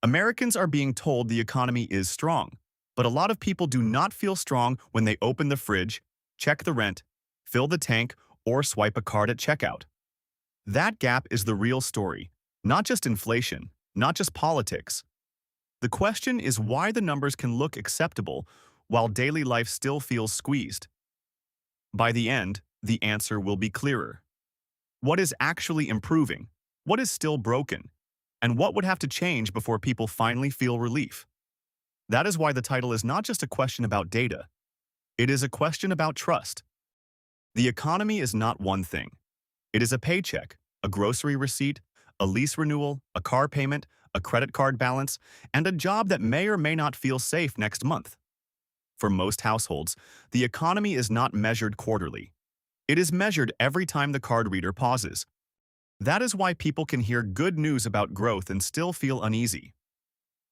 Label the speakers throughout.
Speaker 1: Americans are being told the economy is strong, but a lot of people do not feel strong when they open the fridge, check the rent, fill the tank, or swipe a card at checkout. That gap is the real story, not just inflation, not just politics. The question is why the numbers can look acceptable while daily life still feels squeezed. By the end, the answer will be clearer. What is actually improving? What is still broken? And what would have to change before people finally feel relief? That is why the title is not just a question about data. It is a question about trust. The economy is not one thing. It is a paycheck, a grocery receipt, a lease renewal, a car payment, a credit card balance, and a job that may or may not feel safe next month. For most households, the economy is not measured quarterly. It is measured every time the card reader pauses. That is why people can hear good news about growth and still feel uneasy.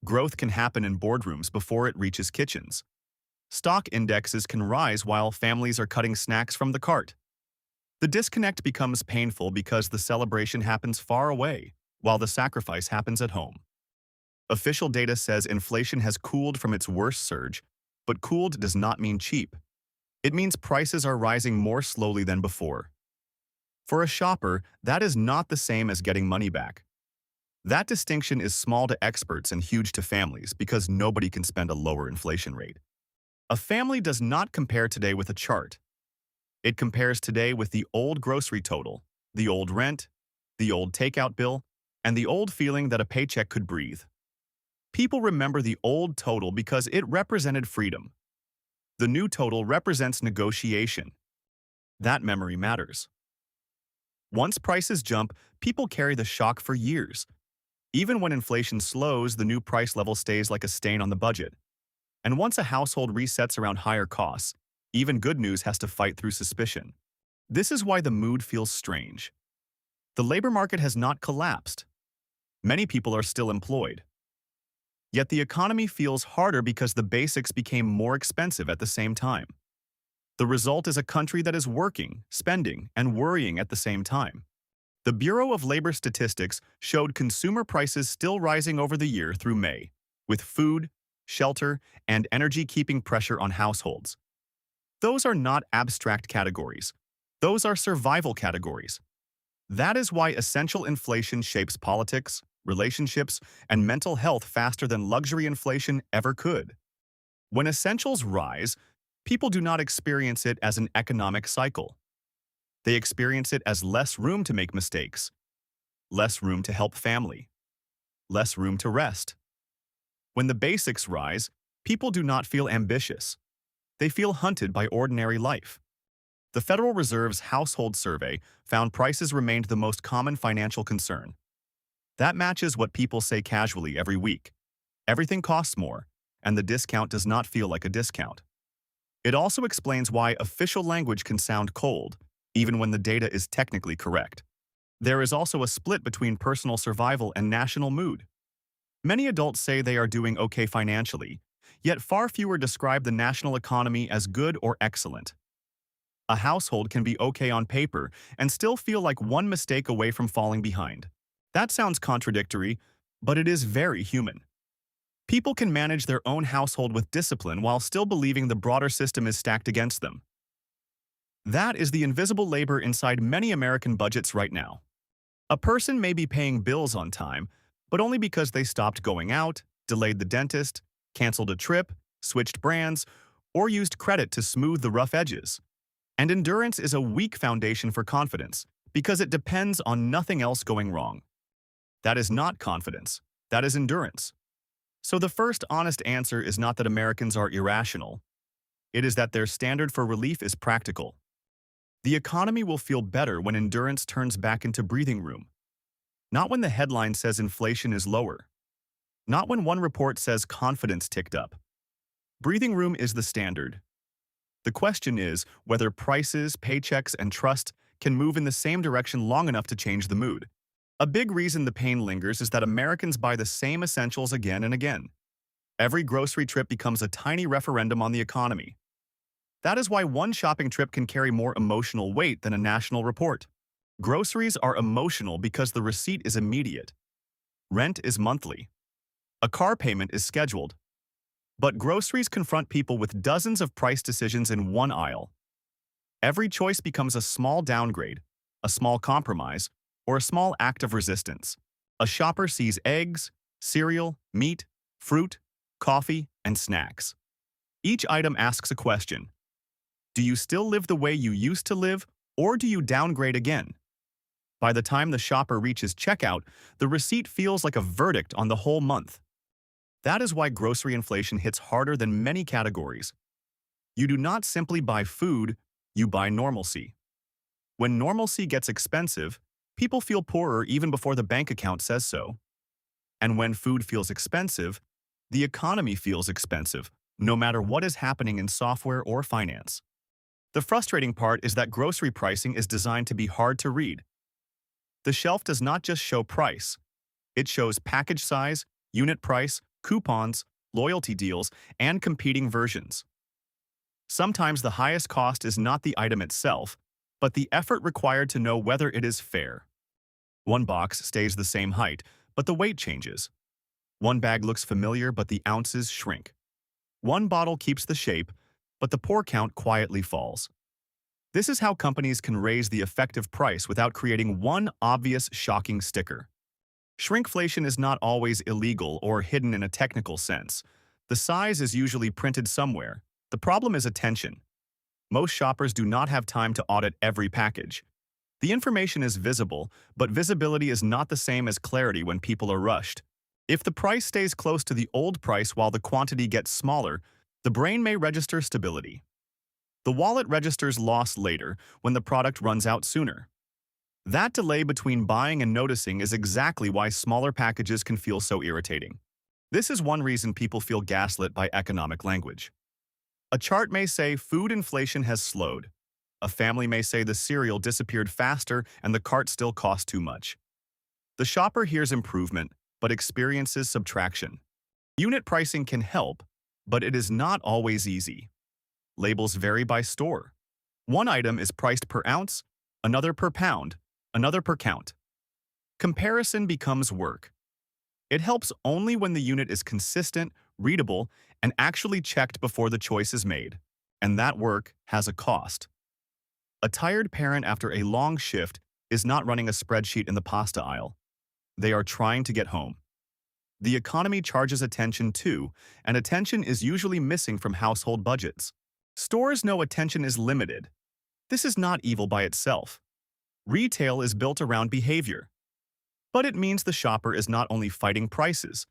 Speaker 1: Growth can happen in boardrooms before it reaches kitchens. Stock indexes can rise while families are cutting snacks from the cart. The disconnect becomes painful because the celebration happens far away, while the sacrifice happens at home. Official data says inflation has cooled from its worst surge, but cooled does not mean cheap. It means prices are rising more slowly than before. For a shopper, that is not the same as getting money back. That distinction is small to experts and huge to families because nobody can spend a lower inflation rate. A family does not compare today with a chart. It compares today with the old grocery total, the old rent, the old takeout bill, and the old feeling that a paycheck could breathe. People remember the old total because it represented freedom. The new total represents negotiation. That memory matters. Once prices jump, people carry the shock for years. Even when inflation slows, the new price level stays like a stain on the budget. And once a household resets around higher costs, even good news has to fight through suspicion. This is why the mood feels strange. The labor market has not collapsed. Many people are still employed. Yet the economy feels harder because the basics became more expensive at the same time. The result is a country that is working, spending, and worrying at the same time. The Bureau of Labor Statistics showed consumer prices still rising over the year through May, with food, shelter, and energy keeping pressure on households. Those are not abstract categories. Those are survival categories. That is why essential inflation shapes politics, relationships, and mental health faster than luxury inflation ever could. When essentials rise, people do not experience it as an economic cycle. They experience it as less room to make mistakes, less room to help family, less room to rest. When the basics rise, people do not feel ambitious. They feel hunted by ordinary life. The Federal Reserve's household survey found prices remained the most common financial concern. That matches what people say casually every week. Everything costs more, and the discount does not feel like a discount. It also explains why official language can sound cold, even when the data is technically correct. There is also a split between personal survival and national mood. Many adults say they are doing okay financially, yet far fewer describe the national economy as good or excellent. A household can be okay on paper and still feel like one mistake away from falling behind. That sounds contradictory, but it is very human. People can manage their own household with discipline while still believing the broader system is stacked against them. That is the invisible labor inside many American budgets right now. A person may be paying bills on time, but only because they stopped going out, delayed the dentist, canceled a trip, switched brands, or used credit to smooth the rough edges. And endurance is a weak foundation for confidence because it depends on nothing else going wrong. That is not confidence. That is endurance. So the first honest answer is not that Americans are irrational. It is that their standard for relief is practical. The economy will feel better when endurance turns back into breathing room. Not when the headline says inflation is lower. Not when one report says confidence ticked up. Breathing room is the standard. The question is whether prices, paychecks, and trust can move in the same direction long enough to change the mood. A big reason the pain lingers is that Americans buy the same essentials again and again. Every grocery trip becomes a tiny referendum on the economy. That is why one shopping trip can carry more emotional weight than a national report. Groceries are emotional because the receipt is immediate. Rent is monthly. A car payment is scheduled. But groceries confront people with dozens of price decisions in one aisle. Every choice becomes a small downgrade, a small compromise, or a small act of resistance. A shopper sees eggs, cereal, meat, fruit, coffee, and snacks. Each item asks a question. Do you still live the way you used to live, or do you downgrade again? By the time the shopper reaches checkout, the receipt feels like a verdict on the whole month. That is why grocery inflation hits harder than many categories. You do not simply buy food, you buy normalcy. When normalcy gets expensive, people feel poorer even before the bank account says so. And when food feels expensive, the economy feels expensive, no matter what is happening in software or finance. The frustrating part is that grocery pricing is designed to be hard to read. The shelf does not just show price. It shows package size, unit price, coupons, loyalty deals, and competing versions. Sometimes the highest cost is not the item itself, but the effort required to know whether it is fair. One box stays the same height, but the weight changes. One bag looks familiar, but the ounces shrink. One bottle keeps the shape, but the pour count quietly falls. This is how companies can raise the effective price without creating one obvious, shocking sticker. Shrinkflation is not always illegal or hidden in a technical sense. The size is usually printed somewhere. The problem is attention. Most shoppers do not have time to audit every package. The information is visible, but visibility is not the same as clarity when people are rushed. If the price stays close to the old price while the quantity gets smaller, the brain may register stability. The wallet registers loss later when the product runs out sooner. That delay between buying and noticing is exactly why smaller packages can feel so irritating. This is one reason people feel gaslit by economic language. A chart may say food inflation has slowed. A family may say the cereal disappeared faster and the cart still costs too much. The shopper hears improvement, but experiences subtraction. Unit pricing can help, but it is not always easy. Labels vary by store. One item is priced per ounce, another per pound, another per count. Comparison becomes work. It helps only when the unit is consistent, readable, and actually checked before the choice is made. And that work has a cost. A tired parent after a long shift is not running a spreadsheet in the pasta aisle. They are trying to get home. The economy charges attention too, and attention is usually missing from household budgets. Stores know attention is limited. This is not evil by itself. Retail is built around behavior. But it means the shopper is not only fighting prices.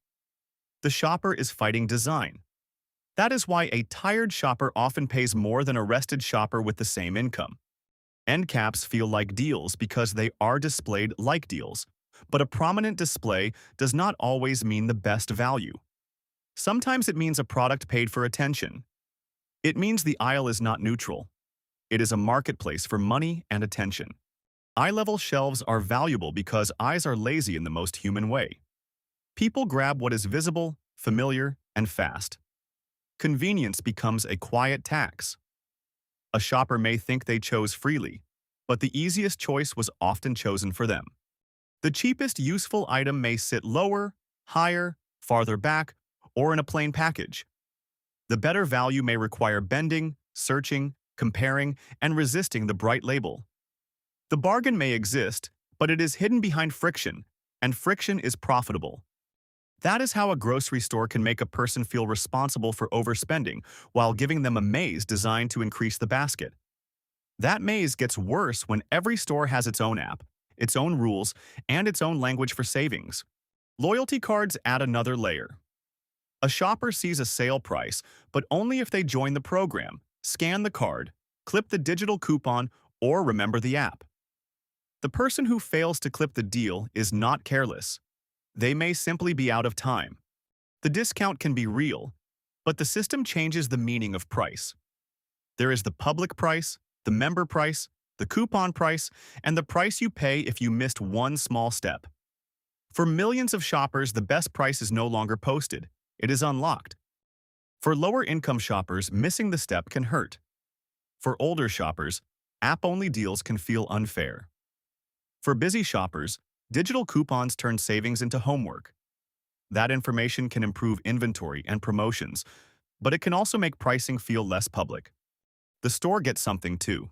Speaker 1: The shopper is fighting design. That is why a tired shopper often pays more than a rested shopper with the same income. End caps feel like deals because they are displayed like deals, but a prominent display does not always mean the best value. Sometimes it means a product paid for attention. It means the aisle is not neutral. It is a marketplace for money and attention. Eye-level shelves are valuable because eyes are lazy in the most human way. People grab what is visible, familiar, and fast. Convenience becomes a quiet tax. A shopper may think they chose freely, but the easiest choice was often chosen for them. The cheapest useful item may sit lower, higher, farther back, or in a plain package. The better value may require bending, searching, comparing, and resisting the bright label. The bargain may exist, but it is hidden behind friction, and friction is profitable. That is how a grocery store can make a person feel responsible for overspending while giving them a maze designed to increase the basket. That maze gets worse when every store has its own app, its own rules, and its own language for savings. Loyalty cards add another layer. A shopper sees a sale price, but only if they join the program, scan the card, clip the digital coupon, or remember the app. The person who fails to clip the deal is not careless. They may simply be out of time. The discount can be real, but the system changes the meaning of price. There is the public price, the member price, the coupon price, and the price you pay if you missed one small step. For millions of shoppers, the best price is no longer posted. It is unlocked. For lower-income shoppers, missing the step can hurt. For older shoppers, app-only deals can feel unfair. For busy shoppers, digital coupons turn savings into homework. That information can improve inventory and promotions, but it can also make pricing feel less public. The store gets something too.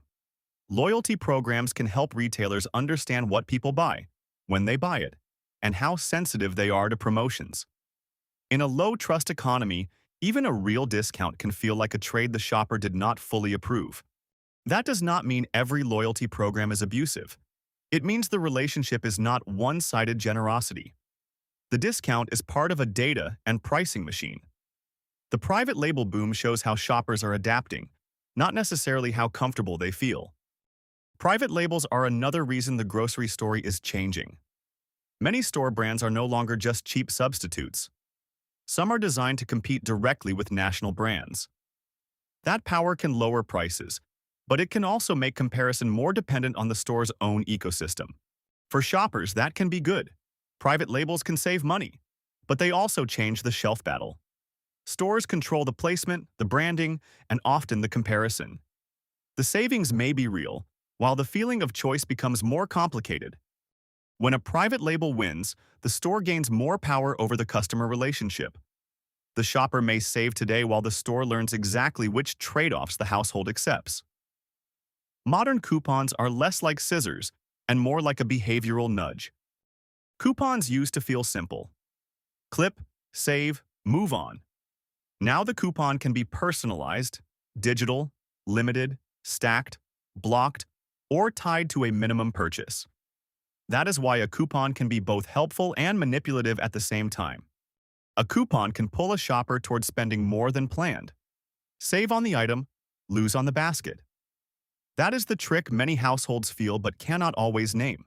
Speaker 1: Loyalty programs can help retailers understand what people buy, when they buy it, and how sensitive they are to promotions. In a low-trust economy, even a real discount can feel like a trade the shopper did not fully approve. That does not mean every loyalty program is abusive. It means the relationship is not one-sided generosity. The discount is part of a data and pricing machine. The private label boom shows how shoppers are adapting, not necessarily how comfortable they feel. Private labels are another reason the grocery store is changing. Many store brands are no longer just cheap substitutes. Some are designed to compete directly with national brands. That power can lower prices, but it can also make comparison more dependent on the store's own ecosystem. For shoppers, that can be good. Private labels can save money, but they also change the shelf battle. Stores control the placement, the branding, and often the comparison. The savings may be real, while the feeling of choice becomes more complicated. When a private label wins, the store gains more power over the customer relationship. The shopper may save today while the store learns exactly which trade-offs the household accepts. Modern coupons are less like scissors and more like a behavioral nudge. Coupons used to feel simple. Clip, save, move on. Now the coupon can be personalized, digital, limited, stacked, blocked, or tied to a minimum purchase. That is why a coupon can be both helpful and manipulative at the same time. A coupon can pull a shopper towards spending more than planned. Save on the item, lose on the basket. That is the trick many households feel but cannot always name.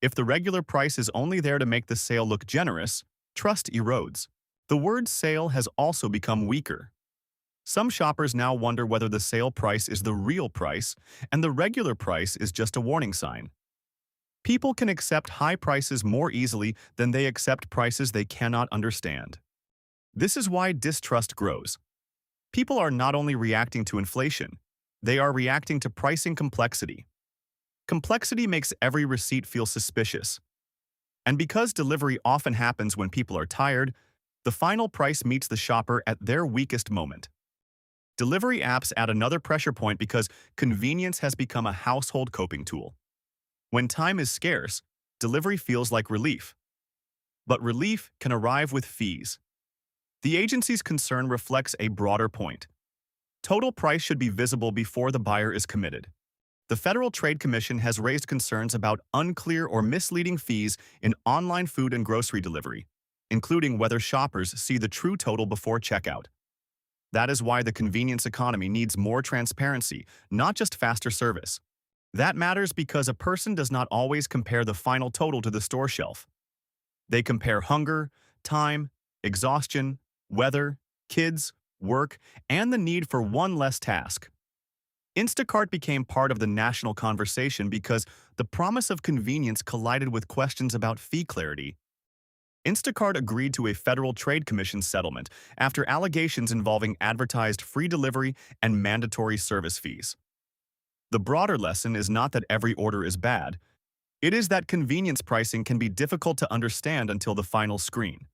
Speaker 1: If the regular price is only there to make the sale look generous, trust erodes. The word sale has also become weaker. Some shoppers now wonder whether the sale price is the real price and the regular price is just a warning sign. People can accept high prices more easily than they accept prices they cannot understand. This is why distrust grows. People are not only reacting to inflation, they are reacting to pricing complexity. Complexity makes every receipt feel suspicious. And because delivery often happens when people are tired, the final price meets the shopper at their weakest moment. Delivery apps add another pressure point because convenience has become a household coping tool. When time is scarce, delivery feels like relief. But relief can arrive with fees. The agency's concern reflects a broader point. Total price should be visible before the buyer is committed. The Federal Trade Commission has raised concerns about unclear or misleading fees in online food and grocery delivery, including whether shoppers see the true total before checkout. That is why the convenience economy needs more transparency, not just faster service. That matters because a person does not always compare the final total to the store shelf. They compare hunger, time, exhaustion, weather, kids, work, and the need for one less task. Instacart became part of the national conversation because the promise of convenience collided with questions about fee clarity. Instacart agreed to a Federal Trade Commission settlement after allegations involving advertised free delivery and mandatory service fees. The broader lesson is not that every order is bad. It is that convenience pricing can be difficult to understand until the final screen.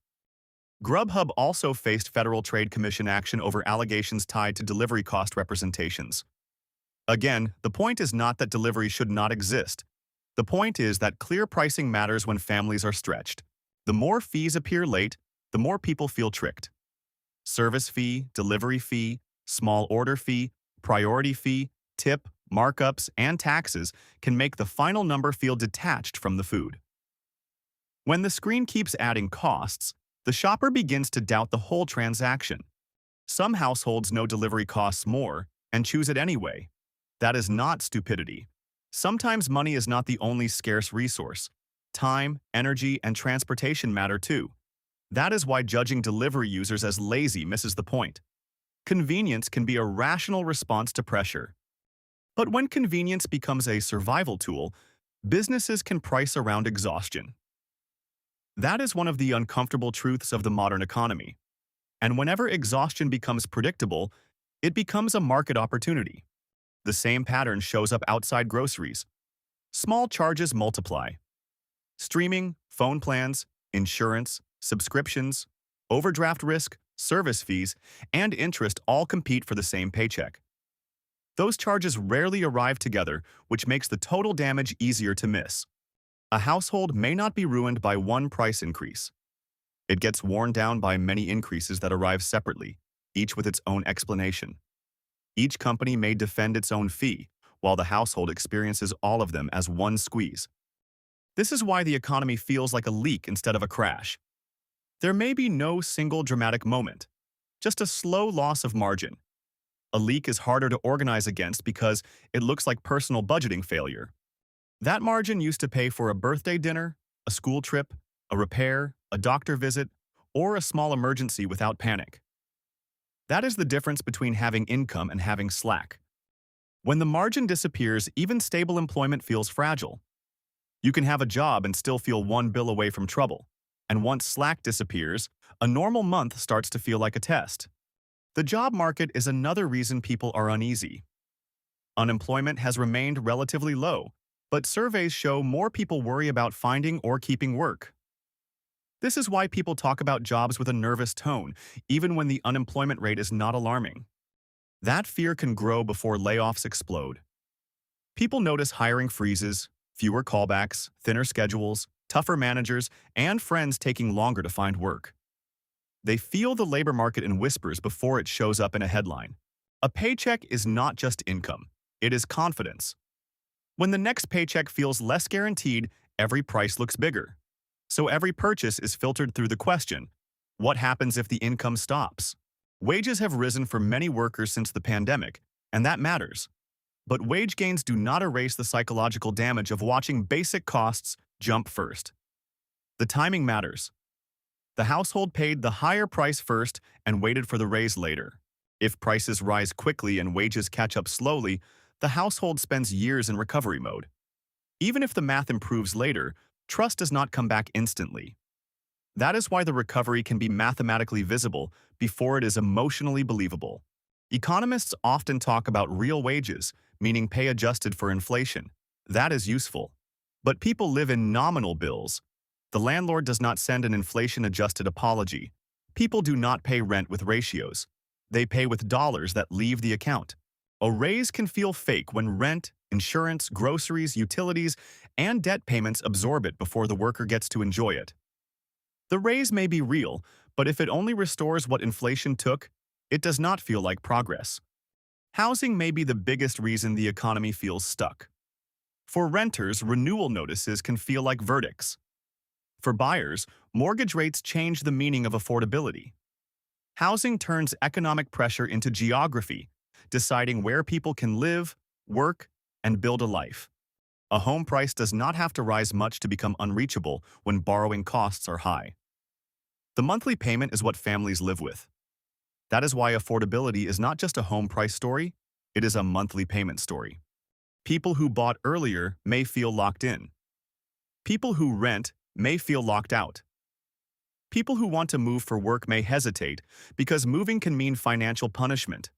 Speaker 1: Grubhub also faced Federal Trade Commission action over allegations tied to delivery cost representations. Again, the point is not that delivery should not exist. The point is that clear pricing matters when families are stretched. The more fees appear late, the more people feel tricked. Service fee, delivery fee, small order fee, priority fee, tip, markups, and taxes can make the final number feel detached from the food. When the screen keeps adding costs, the shopper begins to doubt the whole transaction. Some households know delivery costs more and choose it anyway. That is not stupidity. Sometimes money is not the only scarce resource. Time, energy, and transportation matter too. That is why judging delivery users as lazy misses the point. Convenience can be a rational response to pressure. But when convenience becomes a survival tool, businesses can price around exhaustion. That is one of the uncomfortable truths of the modern economy. And whenever exhaustion becomes predictable, it becomes a market opportunity. The same pattern shows up outside groceries. Small charges multiply. Streaming, phone plans, insurance, subscriptions, overdraft risk, service fees, and interest all compete for the same paycheck. Those charges rarely arrive together, which makes the total damage easier to miss. A household may not be ruined by one price increase. It gets worn down by many increases that arrive separately, each with its own explanation. Each company may defend its own fee, while the household experiences all of them as one squeeze. This is why the economy feels like a leak instead of a crash. There may be no single dramatic moment, just a slow loss of margin. A leak is harder to organize against because it looks like personal budgeting failure. That margin used to pay for a birthday dinner, a school trip, a repair, a doctor visit, or a small emergency without panic. That is the difference between having income and having slack. When the margin disappears, even stable employment feels fragile. You can have a job and still feel one bill away from trouble. And once slack disappears, a normal month starts to feel like a test. The job market is another reason people are uneasy. Unemployment has remained relatively low, but surveys show more people worry about finding or keeping work. This is why people talk about jobs with a nervous tone, even when the unemployment rate is not alarming. That fear can grow before layoffs explode. People notice hiring freezes, fewer callbacks, thinner schedules, tougher managers, and friends taking longer to find work. They feel the labor market in whispers before it shows up in a headline. A paycheck is not just income, it is confidence. When the next paycheck feels less guaranteed, every price looks bigger. So every purchase is filtered through the question, what happens if the income stops? Wages have risen for many workers since the pandemic, and that matters. But wage gains do not erase the psychological damage of watching basic costs jump first. The timing matters. The household paid the higher price first and waited for the raise later. If prices rise quickly and wages catch up slowly, the household spends years in recovery mode. Even if the math improves later, trust does not come back instantly. That is why the recovery can be mathematically visible before it is emotionally believable. Economists often talk about real wages, meaning pay adjusted for inflation. That is useful. But people live in nominal bills. The landlord does not send an inflation-adjusted apology. People do not pay rent with ratios. They pay with dollars that leave the account. A raise can feel fake when rent, insurance, groceries, utilities, and debt payments absorb it before the worker gets to enjoy it. The raise may be real, but if it only restores what inflation took, it does not feel like progress. Housing may be the biggest reason the economy feels stuck. For renters, renewal notices can feel like verdicts. For buyers, mortgage rates change the meaning of affordability. Housing turns economic pressure into geography, deciding where people can live, work, and build a life. A home price does not have to rise much to become unreachable when borrowing costs are high. The monthly payment is what families live with. That is why affordability is not just a home price story, it is a monthly payment story. People who bought earlier may feel locked in. People who rent may feel locked out. People who want to move for work may hesitate because moving can mean financial punishment.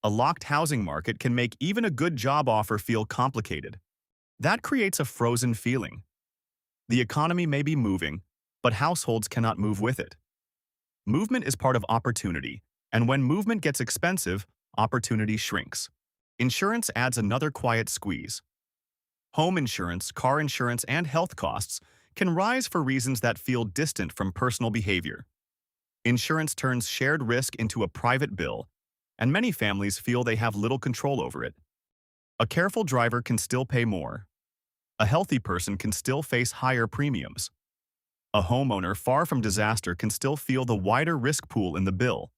Speaker 1: A locked housing market can make even a good job offer feel complicated. That creates a frozen feeling. The economy may be moving, but households cannot move with it. Movement is part of opportunity, and when movement gets expensive, opportunity shrinks. Insurance adds another quiet squeeze. Home insurance, car insurance, and health costs can rise for reasons that feel distant from personal behavior. Insurance turns shared risk into a private bill, and many families feel they have little control over it. A careful driver can still pay more. A healthy person can still face higher premiums. A homeowner far from disaster can still feel the wider risk pool in the bill.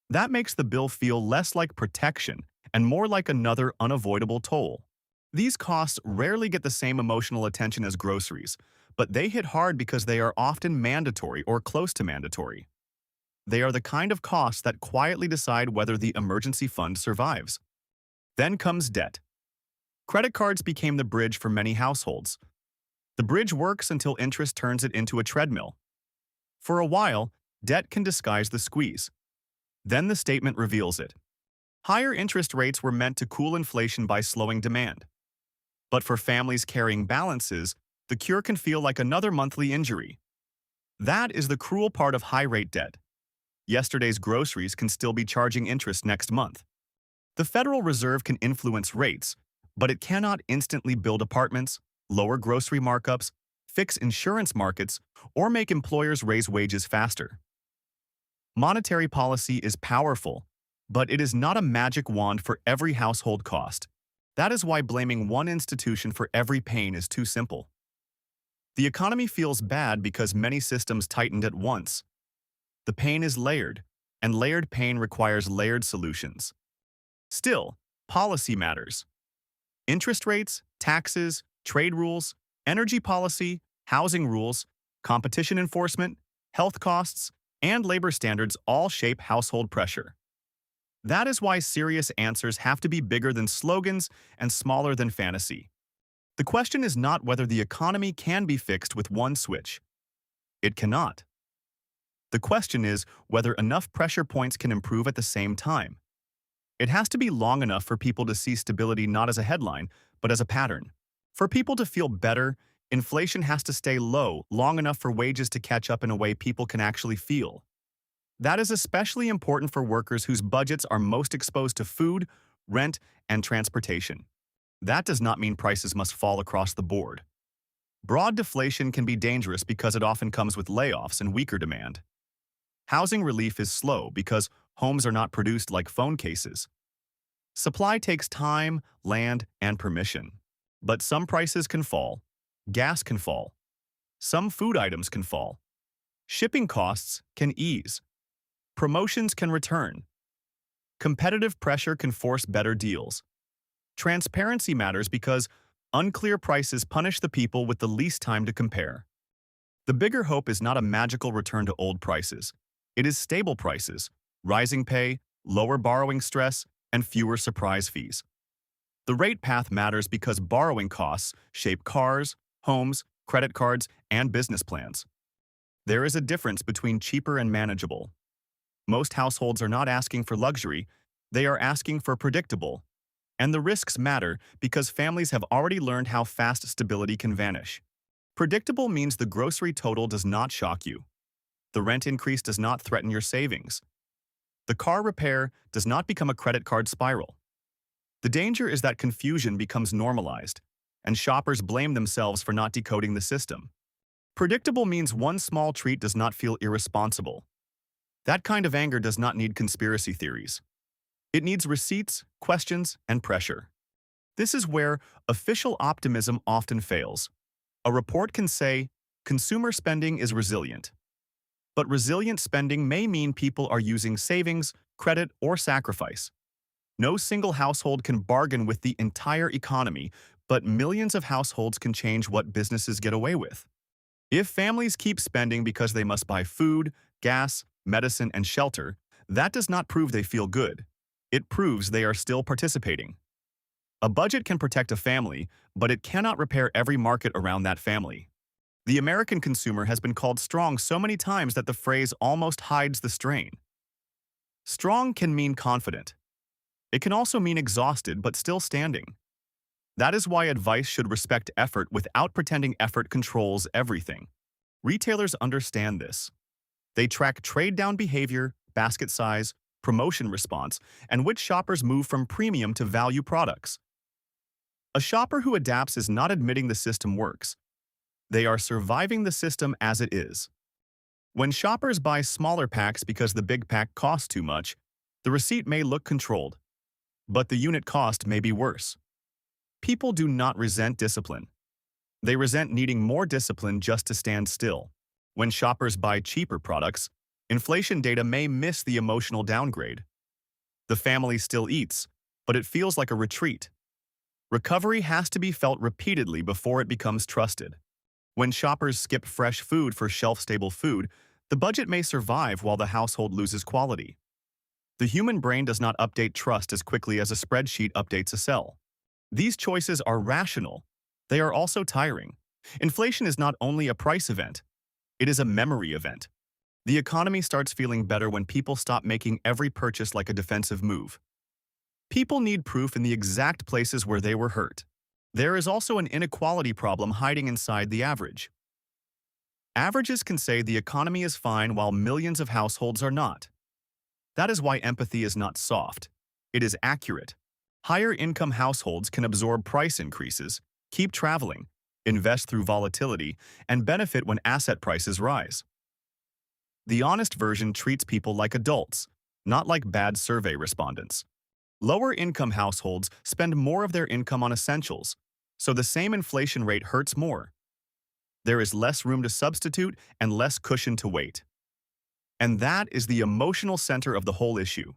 Speaker 1: That makes the bill feel less like protection and more like another unavoidable toll. These costs rarely get the same emotional attention as groceries, but they hit hard because they are often mandatory or close to mandatory. They are the kind of costs that quietly decide whether the emergency fund survives. Then comes debt. Credit cards became the bridge for many households. The bridge works until interest turns it into a treadmill. For a while, debt can disguise the squeeze. Then the statement reveals it. Higher interest rates were meant to cool inflation by slowing demand. But for families carrying balances, the cure can feel like another monthly injury. That is the cruel part of high-rate debt. Yesterday's groceries can still be charging interest next month. The Federal Reserve can influence rates, but it cannot instantly build apartments, lower grocery markups, fix insurance markets, or make employers raise wages faster. Monetary policy is powerful, but it is not a magic wand for every household cost. That is why blaming one institution for every pain is too simple. The economy feels bad because many systems tightened at once. The pain is layered, and layered pain requires layered solutions. Still, policy matters. Interest rates, taxes, trade rules, energy policy, housing rules, competition enforcement, health costs, and labor standards all shape household pressure. That is why serious answers have to be bigger than slogans and smaller than fantasy. The question is not whether the economy can be fixed with one switch. It cannot. The question is whether enough pressure points can improve at the same time. It has to be long enough for people to see stability not as a headline, but as a pattern. For people to feel better, inflation has to stay low long enough for wages to catch up in a way people can actually feel. That is especially important for workers whose budgets are most exposed to food, rent, and transportation. That does not mean prices must fall across the board. Broad deflation can be dangerous because it often comes with layoffs and weaker demand. Housing relief is slow because homes are not produced like phone cases. Supply takes time, land, and permission. But some prices can fall. Gas can fall. Some food items can fall. Shipping costs can ease. Promotions can return. Competitive pressure can force better deals. Transparency matters because unclear prices punish the people with the least time to compare. The bigger hope is not a magical return to old prices. It is stable prices, rising pay, lower borrowing stress, and fewer surprise fees. The rate path matters because borrowing costs shape cars, homes, credit cards, and business plans. There is a difference between cheaper and manageable. Most households are not asking for luxury, they are asking for predictable. And the risks matter because families have already learned how fast stability can vanish. Predictable means the grocery total does not shock you. The rent increase does not threaten your savings. The car repair does not become a credit card spiral. The danger is that confusion becomes normalized, and shoppers blame themselves for not decoding the system. Predictable means one small treat does not feel irresponsible. That kind of anger does not need conspiracy theories. It needs receipts, questions, and pressure. This is where official optimism often fails. A report can say, consumer spending is resilient. But resilient spending may mean people are using savings, credit, or sacrifice. No single household can bargain with the entire economy, but millions of households can change what businesses get away with. If families keep spending because they must buy food, gas, medicine, and shelter, that does not prove they feel good. It proves they are still participating. A budget can protect a family, but it cannot repair every market around that family. The American consumer has been called strong so many times that the phrase almost hides the strain. Strong can mean confident. It can also mean exhausted but still standing. That is why advice should respect effort without pretending effort controls everything. Retailers understand this. They track trade-down behavior, basket size, promotion response, and which shoppers move from premium to value products. A shopper who adapts is not admitting the system works. They are surviving the system as it is. When shoppers buy smaller packs because the big pack costs too much, the receipt may look controlled, but the unit cost may be worse. People do not resent discipline. They resent needing more discipline just to stand still. When shoppers buy cheaper products, inflation data may miss the emotional downgrade. The family still eats, but it feels like a retreat. Recovery has to be felt repeatedly before it becomes trusted. When shoppers skip fresh food for shelf-stable food, the budget may survive while the household loses quality. The human brain does not update trust as quickly as a spreadsheet updates a cell. These choices are rational. They are also tiring. Inflation is not only a price event, it is a memory event. The economy starts feeling better when people stop making every purchase like a defensive move. People need proof in the exact places where they were hurt. There is also an inequality problem hiding inside the average. Averages can say the economy is fine while millions of households are not. That is why empathy is not soft. It is accurate. Higher income households can absorb price increases, keep traveling, invest through volatility, and benefit when asset prices rise. The honest version treats people like adults, not like bad survey respondents. Lower income households spend more of their income on essentials, so the same inflation rate hurts more. There is less room to substitute and less cushion to wait. And that is the emotional center of the whole issue.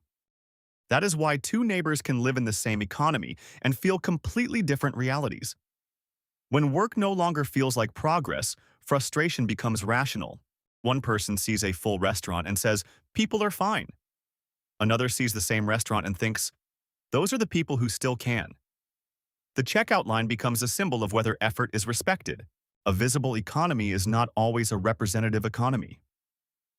Speaker 1: That is why two neighbors can live in the same economy and feel completely different realities. When work no longer feels like progress, frustration becomes rational. One person sees a full restaurant and says, "People are fine." Another sees the same restaurant and thinks, "Those are the people who still can." The checkout line becomes a symbol of whether effort is respected. A visible economy is not always a representative economy.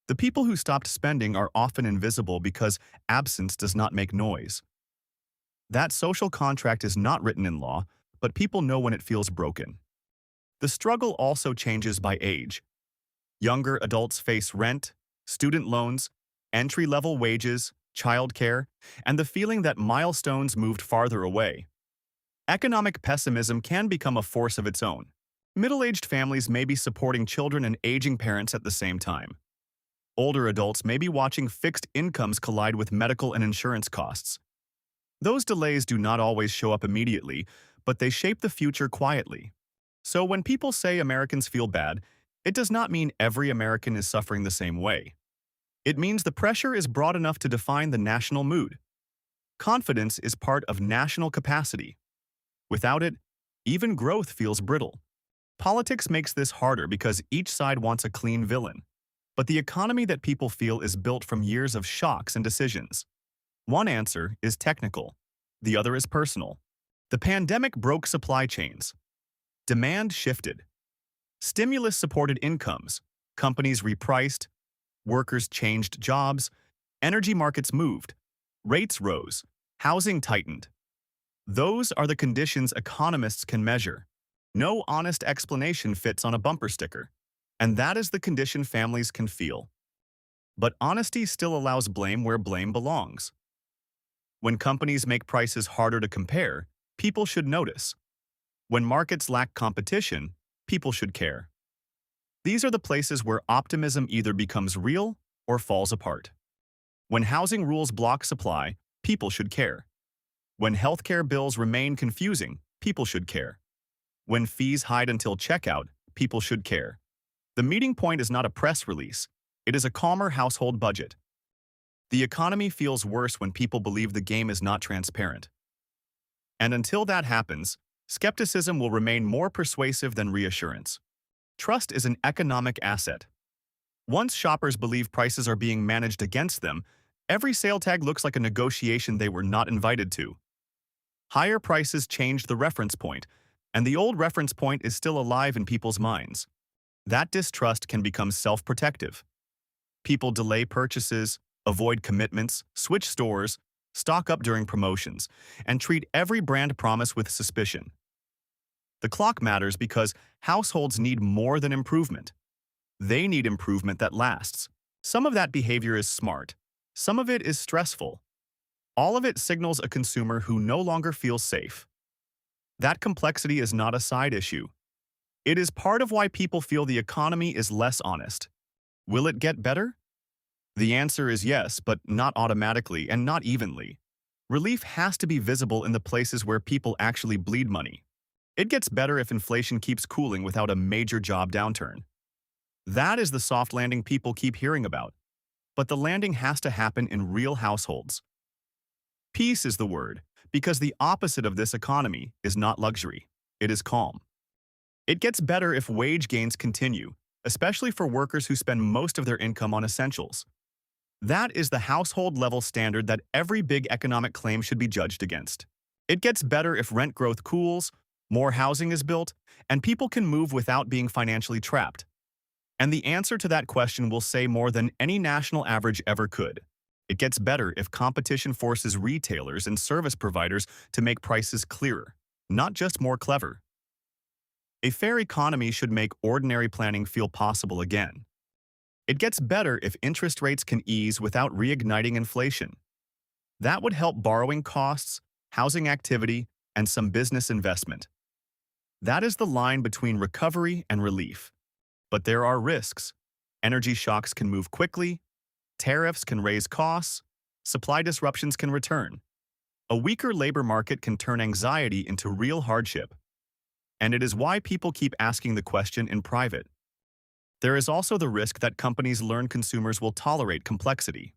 Speaker 1: The people who stopped spending are often invisible because absence does not make noise. That social contract is not written in law, but people know when it feels broken. The struggle also changes by age. Younger adults face rent, student loans, entry-level wages, childcare, and the feeling that milestones moved farther away. Economic pessimism can become a force of its own. Middle-aged families may be supporting children and aging parents at the same time. Older adults may be watching fixed incomes collide with medical and insurance costs. Those delays do not always show up immediately, but they shape the future quietly. So when people say Americans feel bad, it does not mean every American is suffering the same way. It means the pressure is broad enough to define the national mood. Confidence is part of national capacity. Without it, even growth feels brittle. Politics makes this harder because each side wants a clean villain. But the economy that people feel is built from years of shocks and decisions. One answer is technical. The other is personal. The pandemic broke supply chains. Demand shifted. Stimulus supported incomes. Companies repriced. Workers changed jobs. Energy markets moved. Rates rose. Housing tightened. Those are the conditions economists can measure. No honest explanation fits on a bumper sticker. And that is the condition families can feel. But honesty still allows blame where blame belongs. When companies make prices harder to compare, people should notice. When markets lack competition, people should care. These are the places where optimism either becomes real or falls apart. When housing rules block supply, people should care. When healthcare bills remain confusing, people should care. When fees hide until checkout, people should care. The meeting point is not a press release. It is a calmer household budget. The economy feels worse when people believe the game is not transparent. And until that happens, skepticism will remain more persuasive than reassurance. Trust is an economic asset. Once shoppers believe prices are being managed against them, every sale tag looks like a negotiation they were not invited to. Higher prices changed the reference point, and the old reference point is still alive in people's minds. That distrust can become self-protective. People delay purchases, avoid commitments, switch stores, stock up during promotions, and treat every brand promise with suspicion. The clock matters because households need more than improvement. They need improvement that lasts. Some of that behavior is smart. Some of it is stressful. All of it signals a consumer who no longer feels safe. That complexity is not a side issue. It is part of why people feel the economy is less honest. Will it get better? The answer is yes, but not automatically and not evenly. Relief has to be visible in the places where people actually bleed money. It gets better if inflation keeps cooling without a major job downturn. That is the soft landing people keep hearing about. But the landing has to happen in real households. Peace is the word, because the opposite of this economy is not luxury. It is calm. It gets better if wage gains continue, especially for workers who spend most of their income on essentials. That is the household-level standard that every big economic claim should be judged against. It gets better if rent growth cools, more housing is built, and people can move without being financially trapped. And the answer to that question will say more than any national average ever could. It gets better if competition forces retailers and service providers to make prices clearer, not just more clever. A fair economy should make ordinary planning feel possible again. It gets better if interest rates can ease without reigniting inflation. That would help borrowing costs, housing activity, and some business investment. That is the line between recovery and relief. But there are risks. Energy shocks can move quickly, tariffs can raise costs, supply disruptions can return. A weaker labor market can turn anxiety into real hardship. And it is why people keep asking the question in private. There is also the risk that companies learn consumers will tolerate complexity.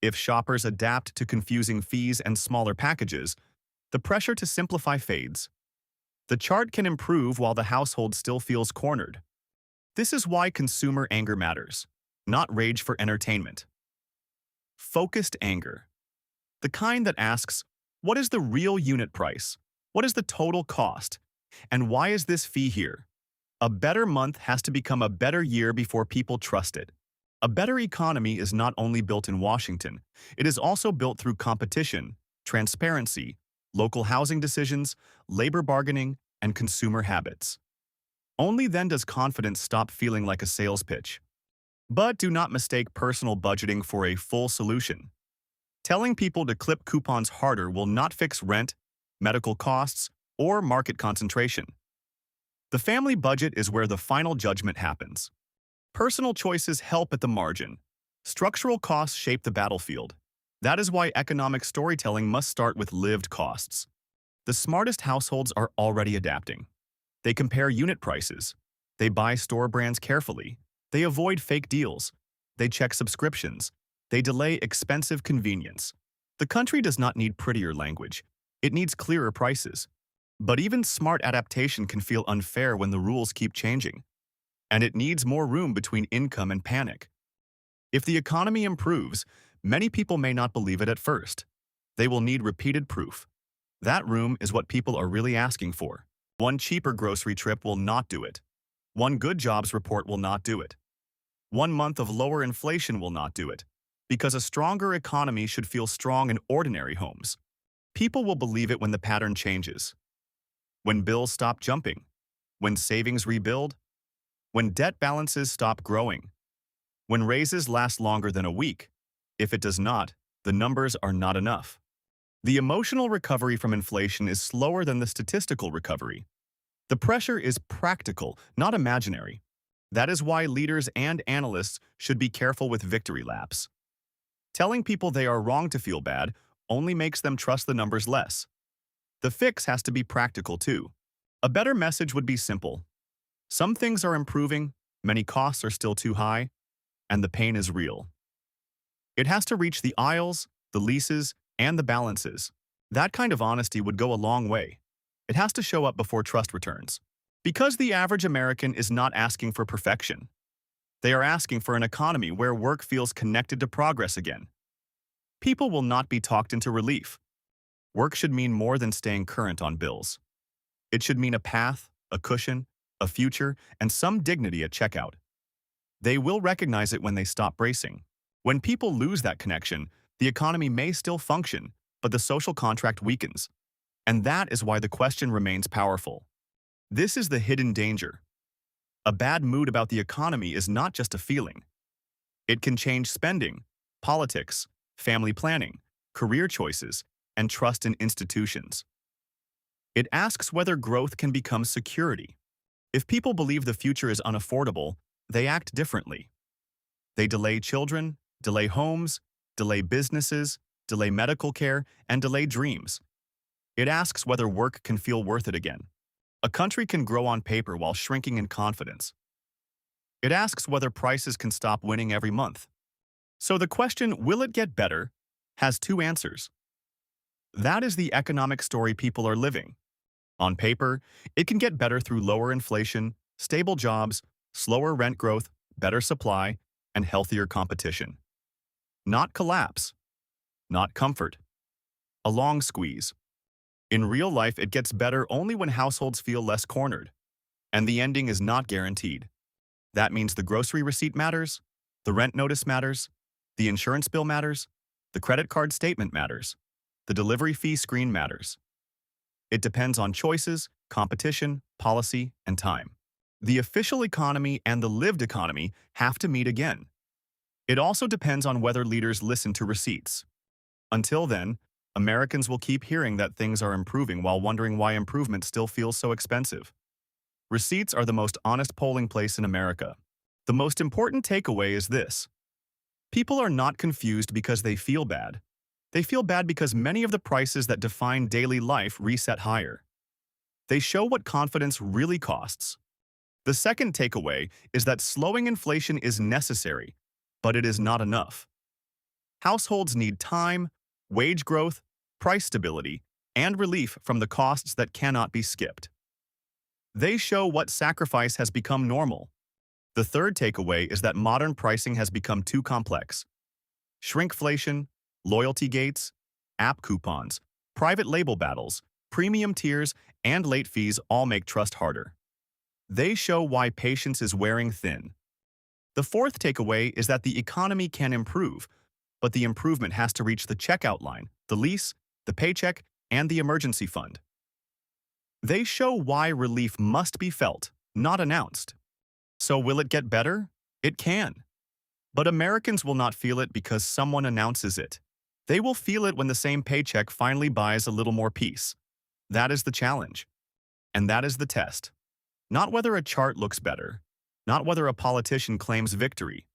Speaker 1: If shoppers adapt to confusing fees and smaller packages, the pressure to simplify fades. The chart can improve while the household still feels cornered. This is why consumer anger matters, not rage for entertainment. Focused anger. The kind that asks, what is the real unit price? What is the total cost? And why is this fee here? A better month has to become a better year before people trust it. A better economy is not only built in Washington, it is also built through competition, transparency, local housing decisions, labor bargaining, and consumer habits. Only then does confidence stop feeling like a sales pitch. But do not mistake personal budgeting for a full solution. Telling people to clip coupons harder will not fix rent, medical costs, or market concentration. The family budget is where the final judgment happens. Personal choices help at the margin. Structural costs shape the battlefield. That is why economic storytelling must start with lived costs. The smartest households are already adapting. They compare unit prices. They buy store brands carefully. They avoid fake deals. They check subscriptions. They delay expensive convenience. The country does not need prettier language. It needs clearer prices. But even smart adaptation can feel unfair when the rules keep changing. And it needs more room between income and panic. If the economy improves, many people may not believe it at first. They will need repeated proof. That room is what people are really asking for. One cheaper grocery trip will not do it. One good jobs report will not do it. 1 month of lower inflation will not do it. Because a stronger economy should feel strong in ordinary homes. People will believe it when the pattern changes. When bills stop jumping. When savings rebuild. When debt balances stop growing. When raises last longer than a week. If it does not, the numbers are not enough. The emotional recovery from inflation is slower than the statistical recovery. The pressure is practical, not imaginary. That is why leaders and analysts should be careful with victory laps. Telling people they are wrong to feel bad only makes them trust the numbers less. The fix has to be practical too. A better message would be simple. Some things are improving, many costs are still too high, and the pain is real. It has to reach the aisles, the leases, and the balances. That kind of honesty would go a long way. It has to show up before trust returns. Because the average American is not asking for perfection. They are asking for an economy where work feels connected to progress again. People will not be talked into relief. Work should mean more than staying current on bills. It should mean a path, a cushion, a future, and some dignity at checkout. They will recognize it when they stop bracing. When people lose that connection, the economy may still function, but the social contract weakens. And that is why the question remains powerful. This is the hidden danger. A bad mood about the economy is not just a feeling. It can change spending, politics, family planning, career choices, and trust in institutions. It asks whether growth can become security. If people believe the future is unaffordable, they act differently. They delay children, delay homes, delay businesses, delay medical care, and delay dreams. It asks whether work can feel worth it again. A country can grow on paper while shrinking in confidence. It asks whether prices can stop winning every month. So the question, will it get better, has two answers. That is the economic story people are living. On paper, it can get better through lower inflation, stable jobs, slower rent growth, better supply, and healthier competition. Not collapse. Not comfort. A long squeeze. In real life, it gets better only when households feel less cornered. And the ending is not guaranteed. That means the grocery receipt matters, the rent notice matters, the insurance bill matters, the credit card statement matters, the delivery fee screen matters. It depends on choices, competition, policy, and time. The official economy and the lived economy have to meet again. It also depends on whether leaders listen to receipts. Until then, Americans will keep hearing that things are improving while wondering why improvement still feels so expensive. Receipts are the most honest polling place in America. The most important takeaway is this. People are not confused because they feel bad. They feel bad because many of the prices that define daily life reset higher. They show what confidence really costs. The second takeaway is that slowing inflation is necessary, but it is not enough. Households need time, wage growth, price stability, and relief from the costs that cannot be skipped. They show what sacrifice has become normal. The third takeaway is that modern pricing has become too complex. Shrinkflation, loyalty gates, app coupons, private label battles, premium tiers, and late fees all make trust harder. They show why patience is wearing thin. The fourth takeaway is that the economy can improve, but the improvement has to reach the checkout line, the lease, the paycheck, and the emergency fund. They show why relief must be felt, not announced. So will it get better? It can. But Americans will not feel it because someone announces it. They will feel it when the same paycheck finally buys a little more peace. That is the challenge. And that is the test. Not whether a chart looks better, not whether a politician claims victory.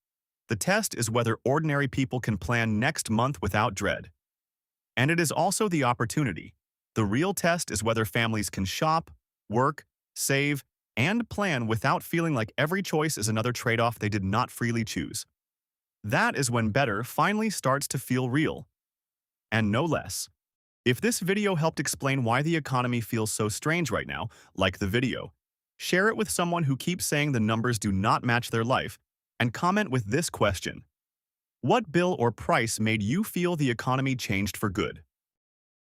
Speaker 1: The test is whether ordinary people can plan next month without dread. And it is also the opportunity. The real test is whether families can shop, work, save, and plan without feeling like every choice is another trade-off they did not freely choose. That is when better finally starts to feel real. And no less. If this video helped explain why the economy feels so strange right now, like the video, share it with someone who keeps saying the numbers do not match their life, and comment with this question. What bill or price made you feel the economy changed for good?